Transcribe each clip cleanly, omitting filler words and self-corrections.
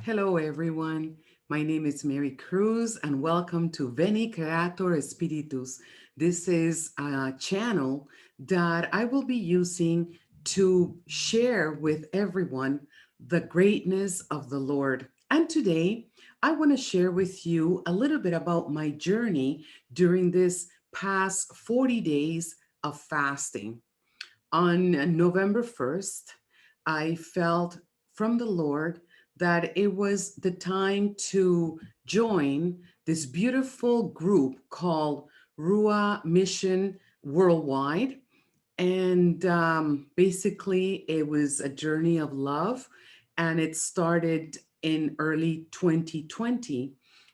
Hello, everyone. My name is Mary Cruz, and welcome to Veni Creator Spiritus. This is a channel that I will be using to share with everyone the greatness of the Lord. And today, I want to share with you a little bit about my journey during this past 40 days of fasting. On November 1st, I felt from the Lord that it was the time to join this beautiful group called Ruah Mission Worldwide. And basically, it was a journey of love. And it started in early 2020,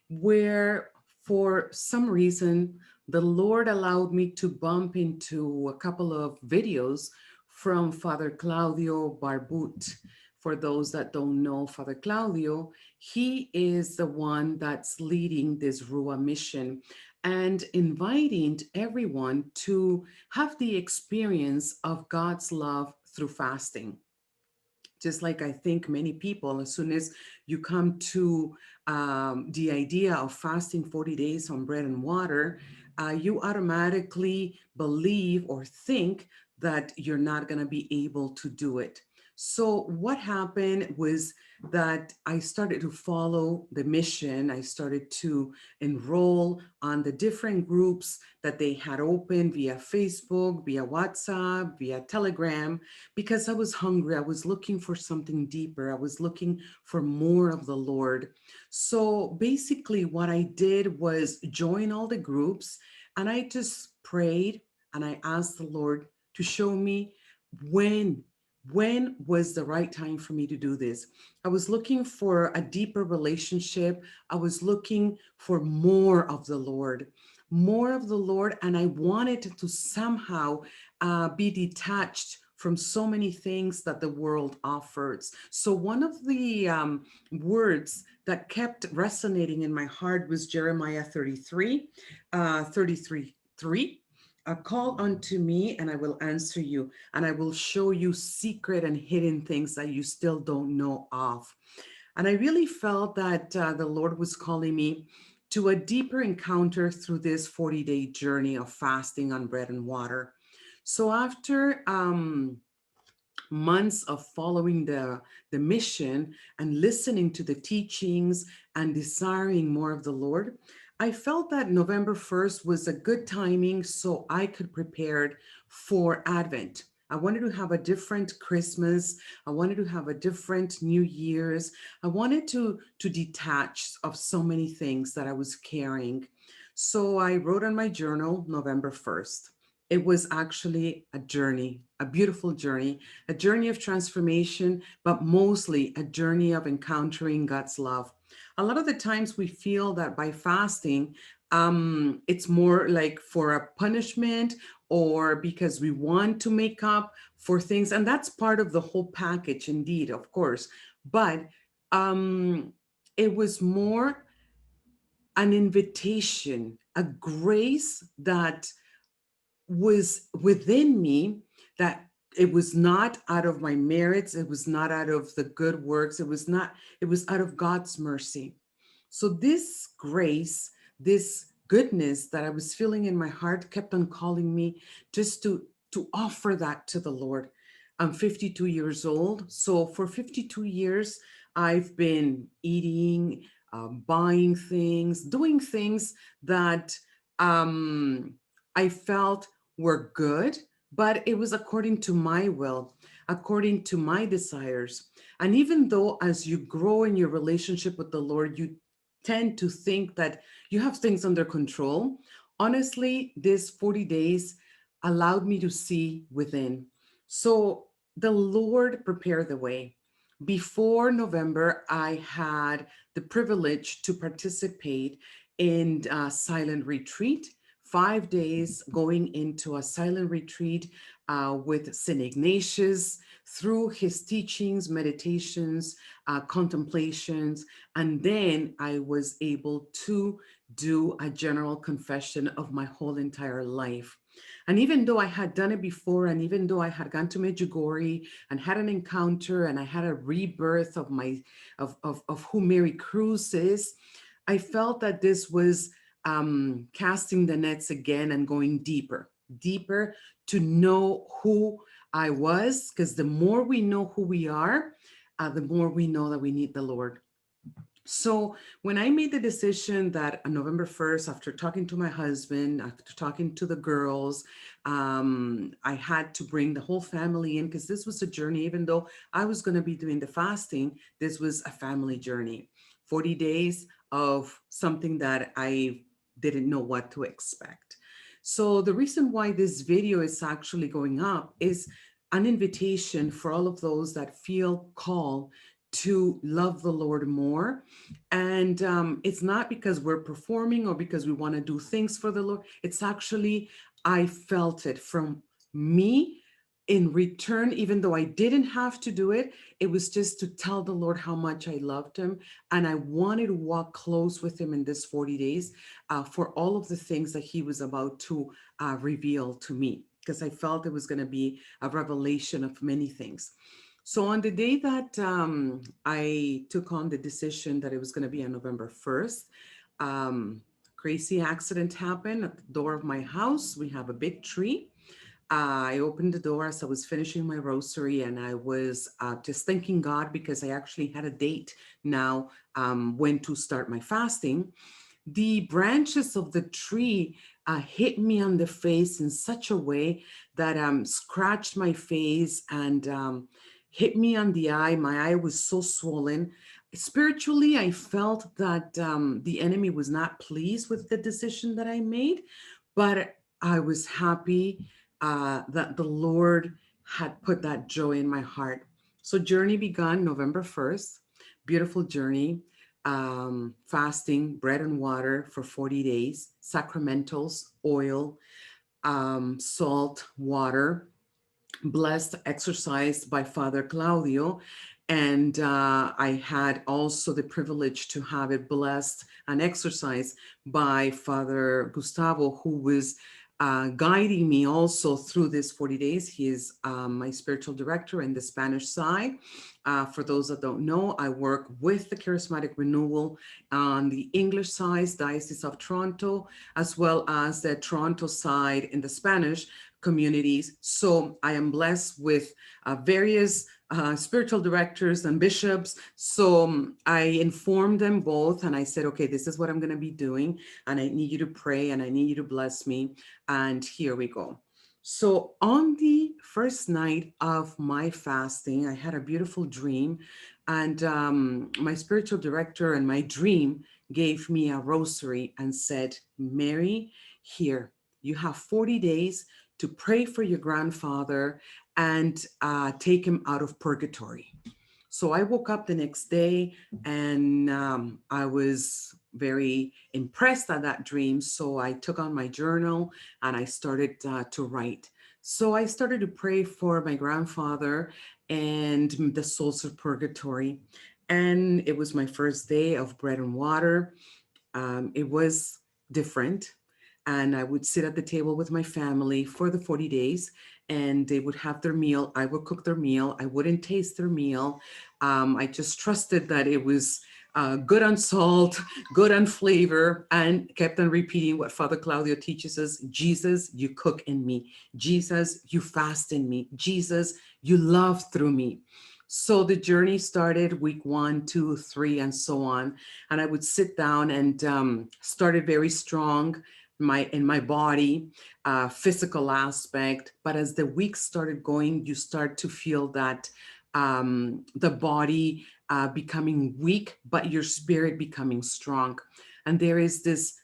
where for some reason, the Lord allowed me to bump into a couple of videos from Father Claudio Barbut. For those that don't know Father Claudio, he is the one that's leading this Rua mission and inviting everyone to have the experience of God's love through fasting. Just like I think many people, as soon as you come to the idea of fasting 40 days on bread and water, you automatically believe or think that you're not going to be able to do it. So, what happened was that I started to follow the mission. I started to enroll on the different groups that they had opened via Facebook, via WhatsApp, via Telegram, because I was hungry. I was looking for something deeper. I was looking for more of the Lord. So basically, what I did was join all the groups and I just prayed and I asked the Lord to show me when. When was the right time for me to do this? I was looking for a deeper relationship. I was looking for more of the Lord, and I wanted to somehow be detached from so many things that the world offers. So, one of the words that kept resonating in my heart was Jeremiah 33, 33, 3. Call unto me and I will answer you, and I will show you secret and hidden things that you still don't know of. And I really felt that the Lord was calling me to a deeper encounter through this 40-day journey of fasting on bread and water. So after months of following the mission and listening to the teachings and desiring more of the Lord, I felt that November 1st was a good timing so I could prepare for Advent. I wanted to have a different Christmas. I wanted to have a different New Year's. I wanted to detach of so many things that I was carrying. So I wrote on my journal November 1st. It was actually a journey, a beautiful journey, a journey of transformation, but mostly a journey of encountering God's love. A lot of the times we feel that by fasting, it's more like for a punishment or because we want to make up for things. And that's part of the whole package, indeed, of course. But um, it was more an invitation, a grace that was within me, that it was not out of my merits, it was not out of the good works, it was out of God's mercy. So this grace, this goodness that I was feeling in my heart kept on calling me just to offer that to the Lord. I'm 52 years old, so for 52 years I've been eating, buying things, doing things that I felt were good, but it was according to my will, according to my desires. And even though as you grow in your relationship with the Lord, you tend to think that you have things under control, honestly, this 40 days allowed me to see within. So the Lord prepared the way. Before November, I had the privilege to participate in a silent retreat, 5 days going into a silent retreat with St. Ignatius through his teachings, meditations, contemplations. And then I was able to do a general confession of my whole entire life. And even though I had done it before, and even though I had gone to Medjugorje and had an encounter and I had a rebirth of of who Mary Cruz is, I felt that this was casting the nets again and going deeper, deeper to know who I was. Because the more we know who we are, the more we know that we need the Lord. So when I made the decision that on November 1st, after talking to my husband, after talking to the girls, I had to bring the whole family in because this was a journey. Even though I was going to be doing the fasting, this was a family journey. 40 days of something that I didn't know what to expect. So the reason why this video is actually going up is an invitation for all of those that feel called to love the Lord more. And it's not because we're performing or because we want to do things for the Lord. It's actually, I felt it from me in return, even though I didn't have to do it. It was just to tell the Lord how much I loved him. And I wanted to walk close with him in this 40 days for all of the things that he was about to reveal to me, because I felt it was going to be a revelation of many things. So on the day that I took on the decision that it was going to be on November 1st, crazy accident happened at the door of my house. We have a big tree. I opened the door as I was finishing my rosary, and I was just thanking God because I actually had a date now when to start my fasting. The branches of the tree hit me on the face in such a way that scratched my face and hit me on the eye. My eye was so swollen. Spiritually, I felt that the enemy was not pleased with the decision that I made, but I was happy that the Lord had put that joy in my heart. So, journey began November 1st. Beautiful journey, fasting, bread and water for 40 days, sacramentals, oil, salt, water, blessed exercise by Father Claudio. And I had also the privilege to have it blessed and exercised by Father Gustavo, who was guiding me also through this 40 days. He is my spiritual director in the Spanish side. For those that don't know, I work with the Charismatic Renewal on the English side, Diocese of Toronto, as well as the Toronto side in the Spanish communities. So I am blessed with various spiritual directors and bishops. So I informed them both and I said, okay, this is what I'm going to be doing. And I need you to pray and I need you to bless me. And here we go. So on the first night of my fasting, I had a beautiful dream. And my spiritual director and my dream gave me a rosary and said, Mary, here, you have 40 days to pray for your grandfather and take him out of purgatory. So I woke up the next day and I was very impressed at that dream. So I took on my journal and I started to write. So I started to pray for my grandfather and the souls of purgatory. And it was my first day of bread and water. It was different. And I would sit at the table with my family for the 40 days and they would have their meal. I would cook their meal. I wouldn't taste their meal. I just trusted that it was good on salt, good on flavor, and kept on repeating what Father Claudio teaches us. Jesus, you cook in me. Jesus, you fast in me. Jesus, you love through me. So the journey started week 1, 2, 3, and so on. And I would sit down and started very strong in my body, physical aspect. But as the weeks started going, you start to feel that the body becoming weak, but your spirit becoming strong. And there is this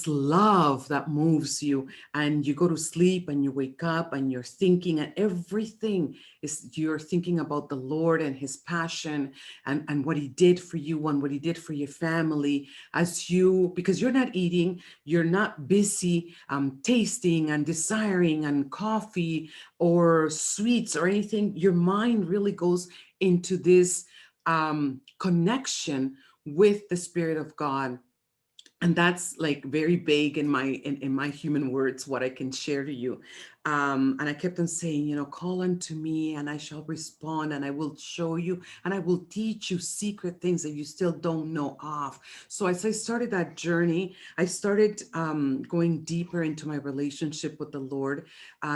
love that moves you, and you go to sleep and you wake up and you're thinking, and everything is, you're thinking about the Lord and his passion and what he did for you and what he did for your family, as you, because you're not eating, you're not busy tasting and desiring and coffee or sweets or anything. Your mind really goes into this connection with the Spirit of God. And that's like very vague in in my human words what I can share to you. And I kept on saying, you know, call unto me and I shall respond, and I will show you and I will teach you secret things that you still don't know of. So as I started that journey, I started going deeper into my relationship with the Lord,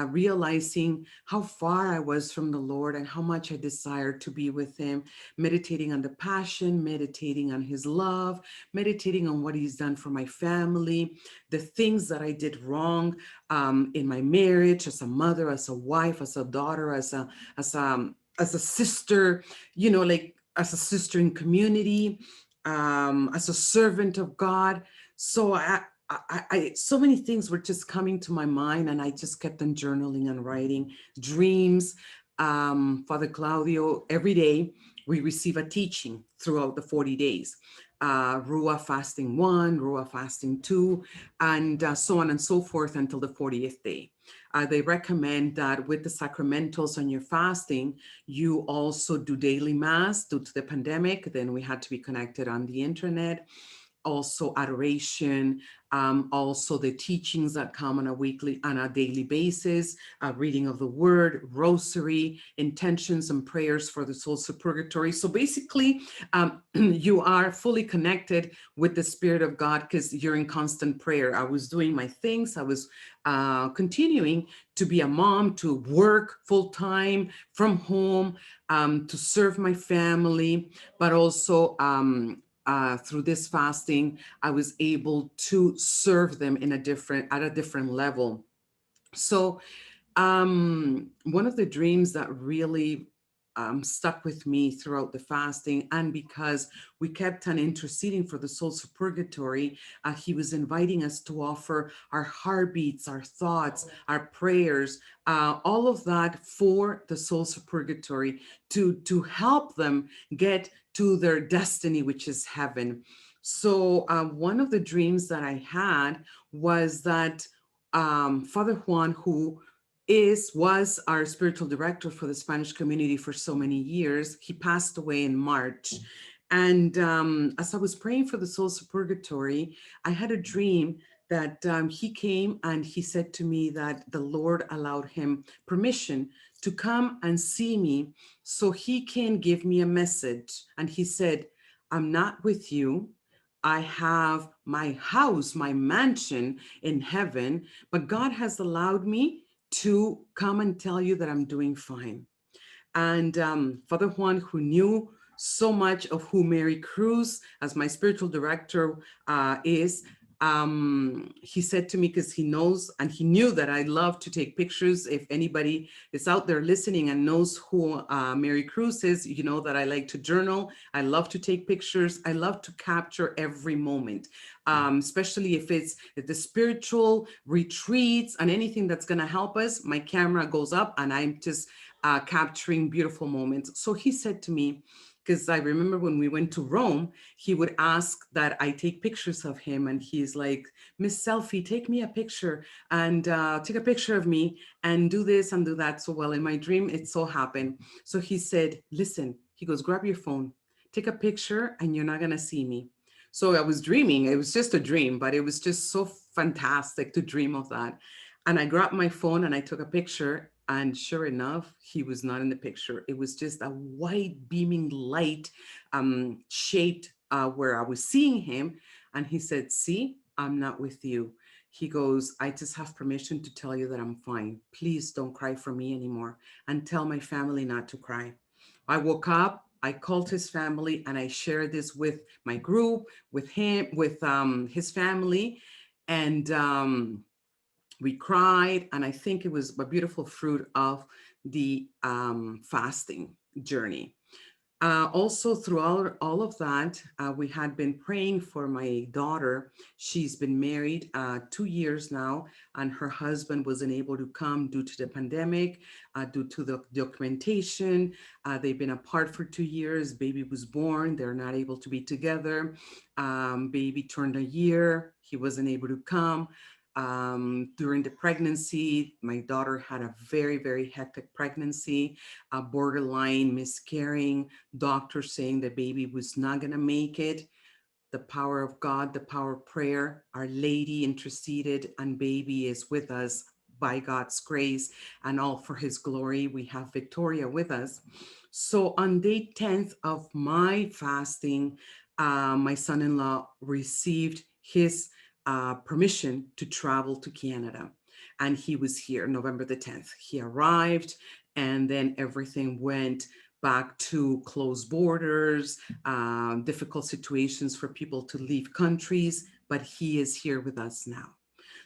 realizing how far I was from the Lord and how much I desired to be with him, meditating on the passion, meditating on his love, meditating on what he's done for my family, the things that I did wrong in my marriage, as a mother, as a wife, as a daughter, as a sister, you know, like as a sister in community, as a servant of God. So so many things were just coming to my mind, and I just kept on journaling and writing dreams. Father Claudio, every day we receive a teaching throughout the 40 days. Ruah fasting 1, Ruah fasting 2, and so on and so forth until the 40th day. They recommend that with the sacramentals on your fasting, you also do daily mass due to the pandemic. Then we had to be connected on the internet, also adoration, also the teachings that come on a weekly, on a daily basis, reading of the word, rosary, intentions and prayers for the souls of purgatory. So basically, you are fully connected with the Spirit of God because you're in constant prayer. I was doing my things. I was continuing to be a mom, to work full time from home, to serve my family, but also through this fasting, I was able to serve them in a different at a different level. So one of the dreams that really stuck with me throughout the fasting, and because we kept on interceding for the souls of purgatory, he was inviting us to offer our heartbeats, our thoughts, our prayers, all of that for the souls of purgatory to help them get to their destiny, which is heaven. So one of the dreams that I had was that Father Juan, who was our spiritual director for the Spanish community for so many years. He passed away in March. And as I was praying for the souls of purgatory, I had a dream that he came and he said to me that the Lord allowed him permission to come and see me so he can give me a message. And he said, I'm not with you. I have my house, my mansion in heaven, but God has allowed me to come and tell you that I'm doing fine. And Father Juan, who knew so much of who Mary Cruz, as my spiritual director, is, he said to me, because he knows and he knew that I love to take pictures. If anybody is out there listening and knows who Mary Cruz is, you know that I like to journal. I love to take pictures. I love to capture every moment, especially if it's the spiritual retreats and anything that's going to help us. My camera goes up and I'm just capturing beautiful moments. So he said to me, because I remember when we went to Rome, he would ask that I take pictures of him. And he's like, Miss Selfie, take me a picture and take a picture of me and do this and do that. So, well, in my dream, it so happened. So he said, listen, he goes, grab your phone, take a picture, and you're not going to see me. So I was dreaming. It was just a dream, but it was just so fantastic to dream of that. And I grabbed my phone and I took a picture. And sure enough, he was not in the picture. It was just a white beaming light shaped where I was seeing him. And he said, see, I'm not with you. He goes, I just have permission to tell you that I'm fine. Please don't cry for me anymore and tell my family not to cry. I woke up, I called his family, and I shared this with my group, with him, with his family. And we cried, and I think it was a beautiful fruit of the fasting journey. Also, throughout all of that, we had been praying for my daughter. She's been married 2 years now, and her husband wasn't able to come due to the pandemic, due to the documentation. They've been apart for 2 years. Baby was born. They're not able to be together. Baby turned a year. He wasn't able to come. During the pregnancy, my daughter had a very, very hectic pregnancy, borderline miscarrying, doctor saying the baby was not going to make it. the power of God, the power of prayer. Our Lady interceded, and baby is with us by God's grace and all for his glory. We have Victoria with us. So on day 10th of my fasting, my son-in-law received his permission to travel to Canada. And he was here November the 10th. He arrived, and then everything went back to closed borders, difficult situations for people to leave countries, but he is here with us now.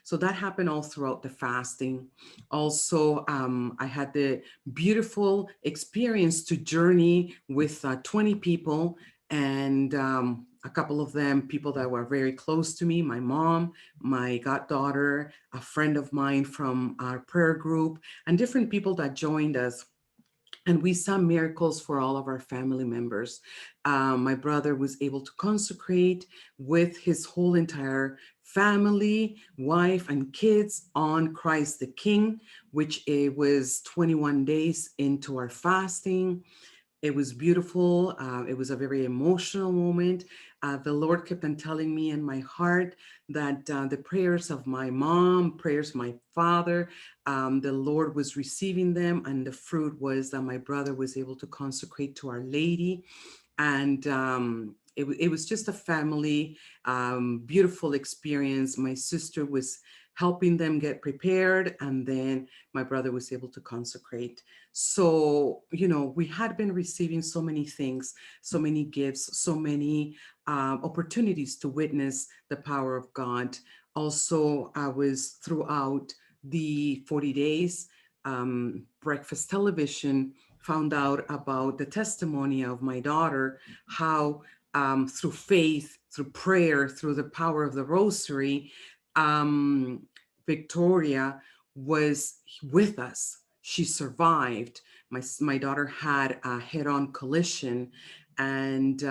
So that happened all throughout the fasting. Also, I had the beautiful experience to journey with 20 people, and a couple of them people that were very close to me, my mom, my goddaughter, a friend of mine from our prayer group, and different people that joined us, and we saw miracles for all of our family members. My brother was able to consecrate with his whole entire family, wife, and kids on Christ the King, which it was 21 days into our fasting. It was beautiful. It was a very emotional moment. The Lord kept on telling me in my heart that the prayers of my mom, prayers of my father, the Lord was receiving them. And the fruit was that my brother was able to consecrate to Our Lady. And it was just a family, beautiful experience. My sister was helping them get prepared, and then my brother was able to consecrate. So, we had been receiving so many things, so many gifts, so many opportunities to witness the power of God. Also, I was throughout the 40 days, breakfast television, found out about the testimony of my daughter, how through faith, through prayer, through the power of the rosary, um, Victoria was with us. She survived. My daughter had a head-on collision and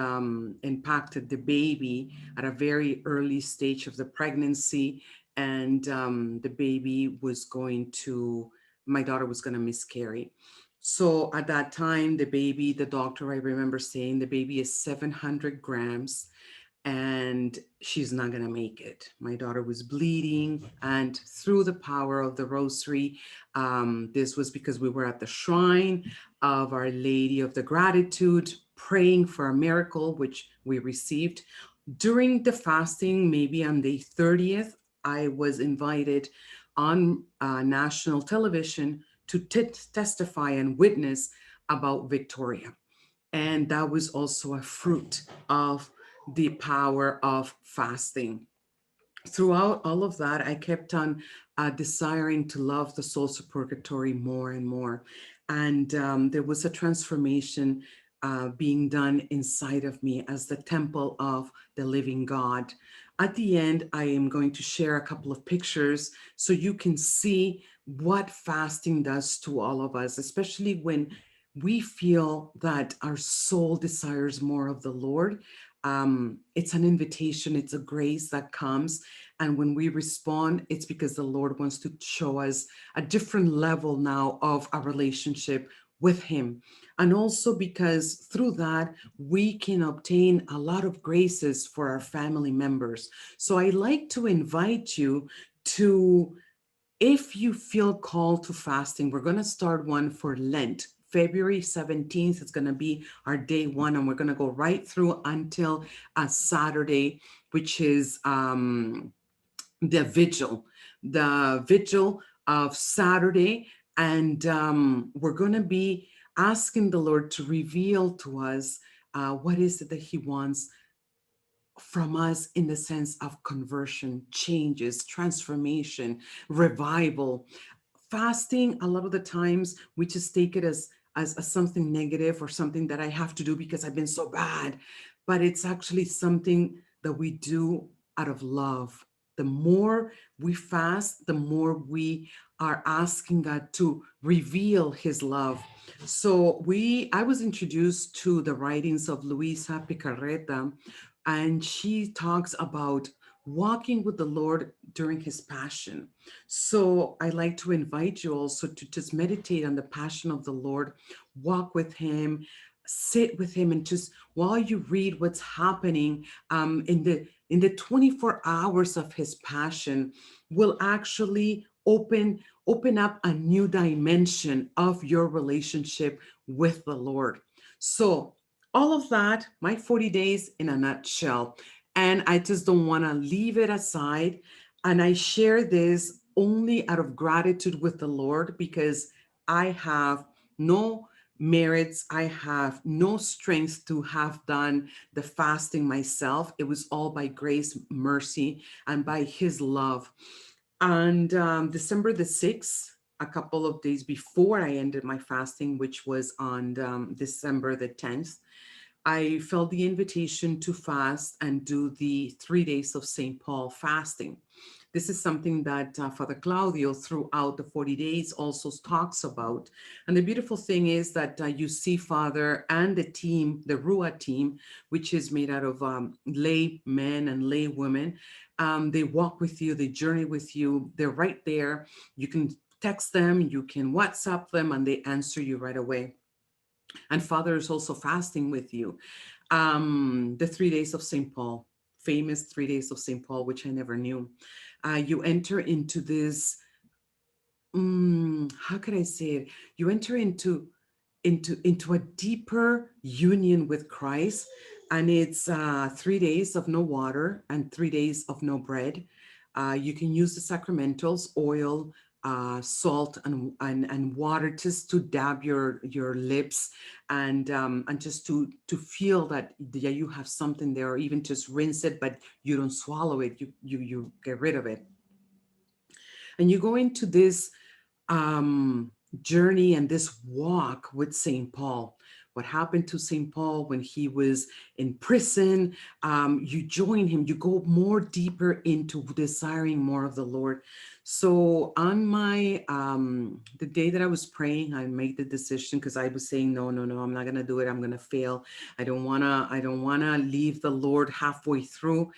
impacted the baby at a very early stage of the pregnancy. And the baby was my daughter was going to miscarry. So at that time, the doctor, I remember saying the baby is 700 grams and she's not going to make it. My daughter was bleeding, and through the power of the rosary, this was because we were at the shrine of Our Lady of the Gratitude, praying for a miracle, which we received. During the fasting, maybe on day 30th, I was invited on national television to testify and witness about Victoria. And that was also a fruit of the power of fasting. Throughout all of that, I kept on desiring to love the souls of purgatory more and more. And there was a transformation being done inside of me as the temple of the living God. At the end, I am going to share a couple of pictures so you can see what fasting does to all of us, especially when we feel that our soul desires more of the Lord. It's an invitation, it's a grace that comes. And when we respond, it's because the Lord wants to show us a different level now of our relationship with Him. And also because through that, we can obtain a lot of graces for our family members. So I like to invite you to, if you feel called to fasting, we're going to start one for Lent. February 17th is going to be our day one, and we're going to go right through until Saturday, which is the vigil of Saturday. And we're going to be asking the Lord to reveal to us what is it that He wants from us in the sense of conversion, changes, transformation, revival. Fasting, a lot of the times we just take it as something negative or something that I have to do because I've been so bad, but it's actually something that we do out of love. The more we fast, the more we are asking God to reveal His love. So I was introduced to the writings of Luisa Picarreta, and she talks about walking with the Lord during His passion. So I like to invite you also to just meditate on the passion of the Lord, walk with Him, sit with him, and just while you read what's happening in the 24 hours of his passion, will actually open up a new dimension of your relationship with the Lord. So all of that, my 40 days in a nutshell. And I just don't want to leave it aside. And I share this only out of gratitude with the Lord, because I have no merits. I have no strength to have done the fasting myself. It was all by grace, mercy, and by his love. And December the 6th, a couple of days before I ended my fasting, which was on December the 10th, I felt the invitation to fast and do the 3 days of St. Paul fasting. This is something that Father Claudio throughout the 40 days also talks about. And the beautiful thing is that you see Father and the team, the Ruah team, which is made out of lay men and lay women. They walk with you, they journey with you, they're right there. You can text them, you can WhatsApp them, and they answer you right away. And Father is also fasting with you. The 3 days of St. Paul, famous 3 days of St. Paul, which I never knew. You enter into this, how can I say it? You enter into a deeper union with Christ, and it's 3 days of no water and 3 days of no bread. You can use the sacramentals, oil, salt, and water, just to dab your lips, and just to feel that, yeah, you have something there, or even just rinse it, but you don't swallow it. You get rid of it, and you go into this um, journey and this walk with St. Paul. What happened to St. Paul when he was in prison? You join him, you go more deeper into desiring more of the Lord. So on my the day that I was praying, I made the decision, because I was saying, no, no, no, I'm not gonna do it. I'm gonna fail. I don't wanna leave the Lord halfway through.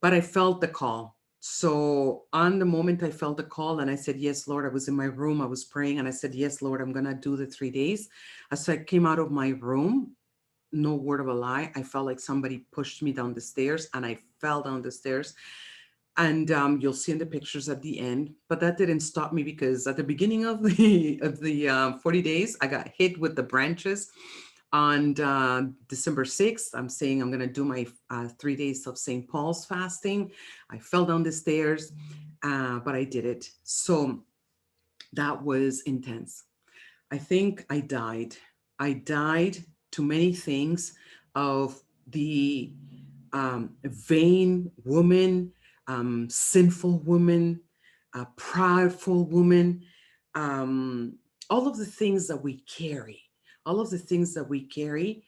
But I felt the call. So on the moment I felt the call, and I said, yes, Lord. I was in my room, I was praying, and I said, yes, Lord, I'm going to do the 3 days. As I came out of my room, no word of a lie, I felt like somebody pushed me down the stairs, and I fell down the stairs. And you'll see in the pictures at the end. But that didn't stop me, because at the beginning of the 40 days, I got hit with the branches. On December 6th, I'm saying I'm going to do my 3 days of St. Paul's fasting. I fell down the stairs, but I did it. So that was intense. I think I died. I died to many things of the vain woman, sinful woman, prideful woman, um, all of the things that we carry, all of the things that we carry.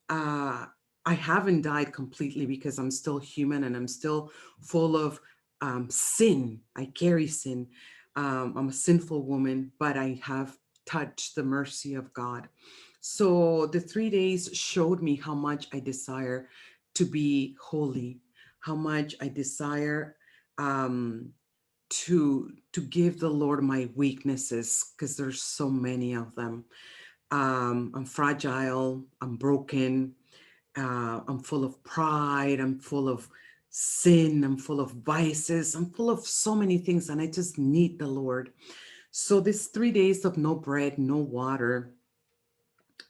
Uh, I haven't died completely, because I'm still human, and I'm still full of sin. I carry sin. I'm a sinful woman, but I have touched the mercy of God. So the 3 days showed me how much I desire to be holy, how much I desire um, to give the Lord my weaknesses, because there's so many of them. I'm fragile, I'm broken, I'm full of pride, I'm full of sin, I'm full of vices, I'm full of so many things, and I just need the Lord. So this 3 days of no bread, no water,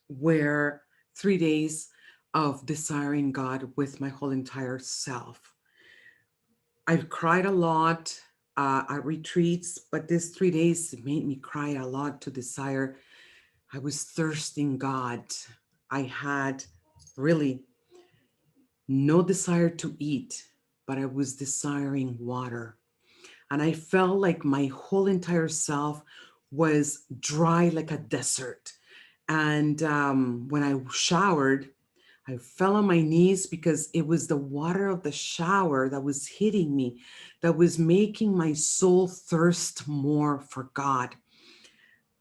were 3 days of desiring God with my whole entire self. I've cried a lot at retreats, but these 3 days made me cry a lot to desire. I was thirsting God. I had really no desire to eat, but I was desiring water. And I felt like my whole entire self was dry like a desert. And when I showered, I fell on my knees, because it was the water of the shower that was hitting me, that was making my soul thirst more for God.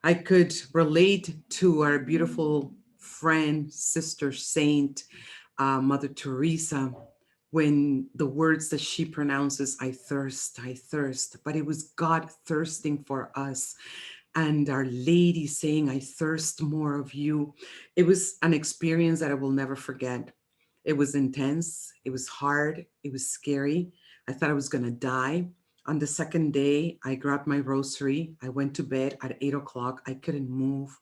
I could relate to our beautiful friend, sister, saint, Mother Teresa, when the words that she pronounces, I thirst, but it was God thirsting for us. and Our Lady saying, I thirst more of you. It was an experience that I will never forget. It was intense, it was hard, it was scary. I thought I was going to die. On the second day, I grabbed my rosary. I went to bed at 8 o'clock. I couldn't move.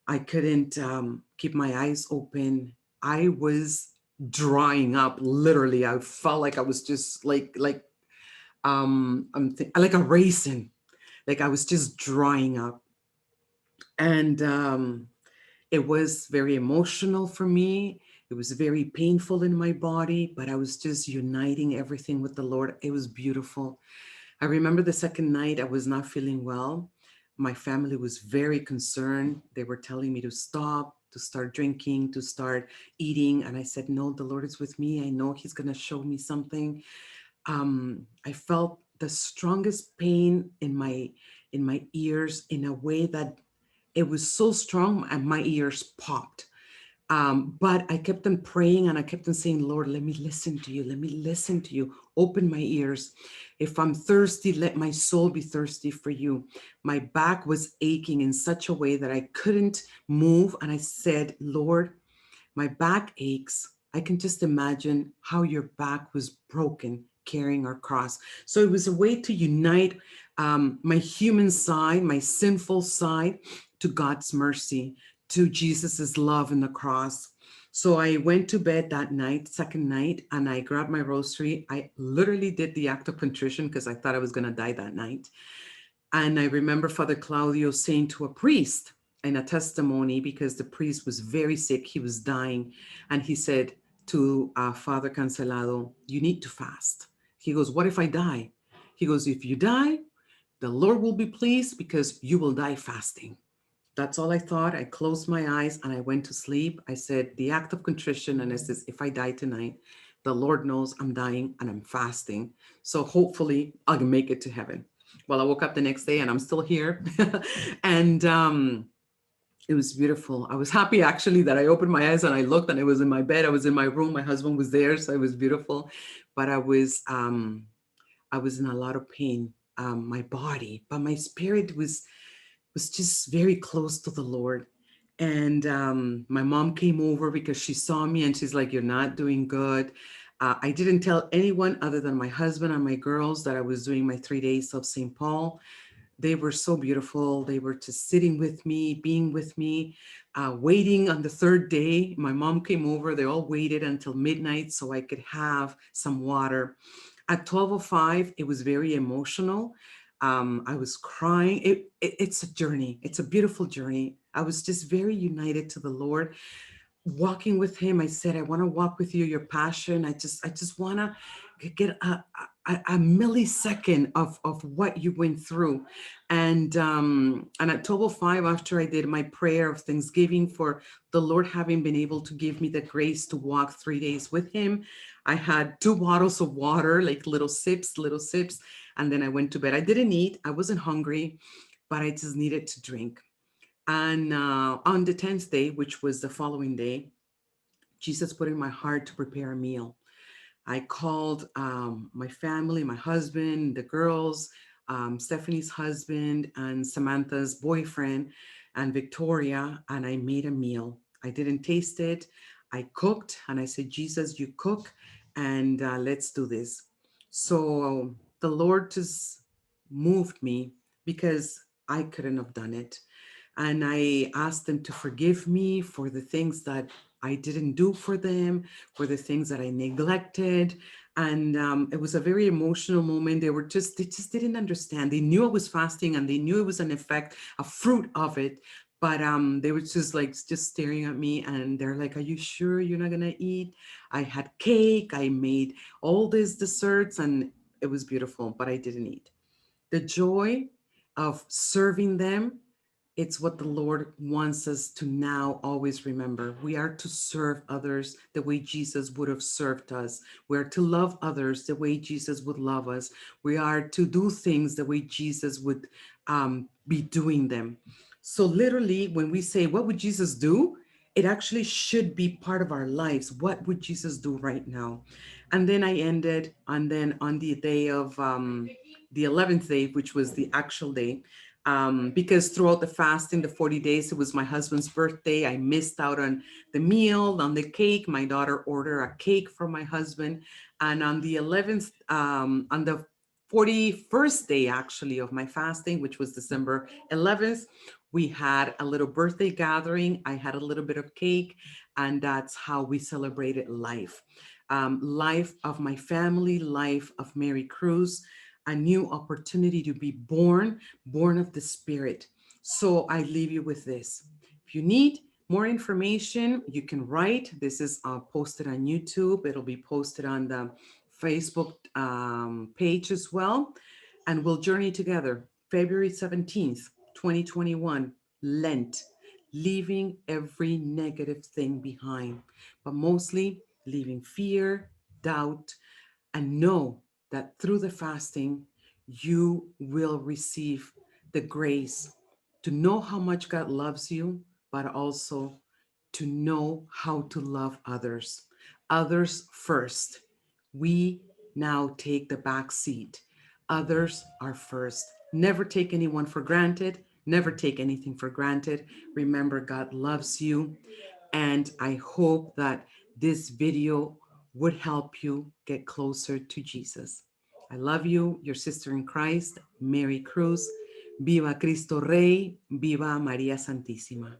I couldn't keep my eyes open. I was drying up. Literally, I felt like I was just like a raisin. Like I was just drying up, and it was very emotional for me. It was very painful in my body, but I was just uniting everything with the Lord. It was beautiful. I remember the second night I was not feeling well. My family was very concerned. They were telling me to stop, to start drinking, to start eating. And I said, no, the Lord is with me. I know He's going to show me something. I felt the strongest pain in my ears in a way that it was so strong and my ears popped. But I kept on praying and I kept on saying, Lord, let me listen to you. Let me listen to you. Open my ears. If I'm thirsty, let my soul be thirsty for you. My back was aching in such a way that I couldn't move. And I said, Lord, my back aches. I can just imagine how your back was broken carrying our cross. So it was a way to unite my human side, my sinful side, to God's mercy, to Jesus's love in the cross. So I went to bed that night, second night, and I grabbed my rosary. I literally did the act of contrition because I thought I was going to die that night. And I remember Father Claudio saying to a priest in a testimony, because the priest was very sick, he was dying. And he said to Father Cancelado, you need to fast. He goes, what if I die? He goes, if you die, the Lord will be pleased because you will die fasting. That's all I thought. I closed my eyes and I went to sleep. I said the act of contrition, and I says, if I die tonight, the Lord knows I'm dying and I'm fasting. So hopefully I'll make it to heaven. Well, I woke up the next day and I'm still here. and It was beautiful. I was happy actually that I opened my eyes and I looked and I was in my bed. I was in my room. My husband was there. So it was beautiful. But I was in a lot of pain, my body, but my spirit was just very close to the Lord. And My mom came over because she saw me and she's like, you're not doing good. I didn't tell anyone other than my husband and my girls that I was doing my 3 days of St. Paul. They were so beautiful. They were just sitting with me, being with me, waiting on the third day. My mom came over. They all waited until midnight so I could have some water. At 12:05, it was very emotional. I was crying. It's a journey. It's a beautiful journey. I was just very united to the Lord, walking with Him. I said, I want to walk with you. Your passion. I just want to get a millisecond of what you went through. And at 12:05, after I did my prayer of thanksgiving for the Lord having been able to give me the grace to walk 3 days with Him, I had 2 bottles of water, like little sips, and then I went to bed. I didn't eat. I wasn't hungry, but I just needed to drink. And On the 10th day, which was the following day, Jesus put in my heart to prepare a meal. I called my family, my husband, the girls, Stephanie's husband, and Samantha's boyfriend, and Victoria, and I made a meal. I didn't taste it. I cooked, and I said, Jesus, you cook, and let's do this. So the Lord just moved me because I couldn't have done it. And I asked them to forgive me for the things that I didn't do for them, for the things that I neglected. And It was a very emotional moment. They just didn't understand. They knew I was fasting and they knew it was an effect, a fruit of it. But They were just like, just staring at me and they're like, are you sure you're not going to eat? I had cake. I made all these desserts and it was beautiful, but I didn't eat. The joy of serving them, it's what the Lord wants us to now always remember. We are to serve others the way Jesus would have served us. We are to love others the way Jesus would love us. We are to do things the way Jesus would be doing them. So, literally, when we say, what would Jesus do? It actually should be part of our lives. What would Jesus do right now? And then I ended, and then on the day of the 11th day, which was the actual day, Because throughout the fasting, the 40 days, it was my husband's birthday. I missed out on the meal, on the cake. My daughter ordered a cake for my husband. And on the 11th, on the 41st day actually of my fasting, which was December 11th, we had a little birthday gathering. I had a little bit of cake, and that's how we celebrated life. Life of my family, life of Mary Cruz, a new opportunity to be born of the Spirit. So I leave you with this. If you need more information, you can write. This is posted on YouTube. It'll be posted on the Facebook page as well. And we'll journey together. February 17th, 2021, Lent, leaving every negative thing behind, but mostly leaving fear, doubt, and know that through the fasting, you will receive the grace to know how much God loves you, but also to know how to love others. Others first. We now take the back seat. Others are first. Never take anyone for granted. Never take anything for granted. Remember, God loves you. And I hope that this video would help you get closer to Jesus. I love you, your sister in Christ, Mary Cruz. Viva Cristo Rey, viva María Santísima.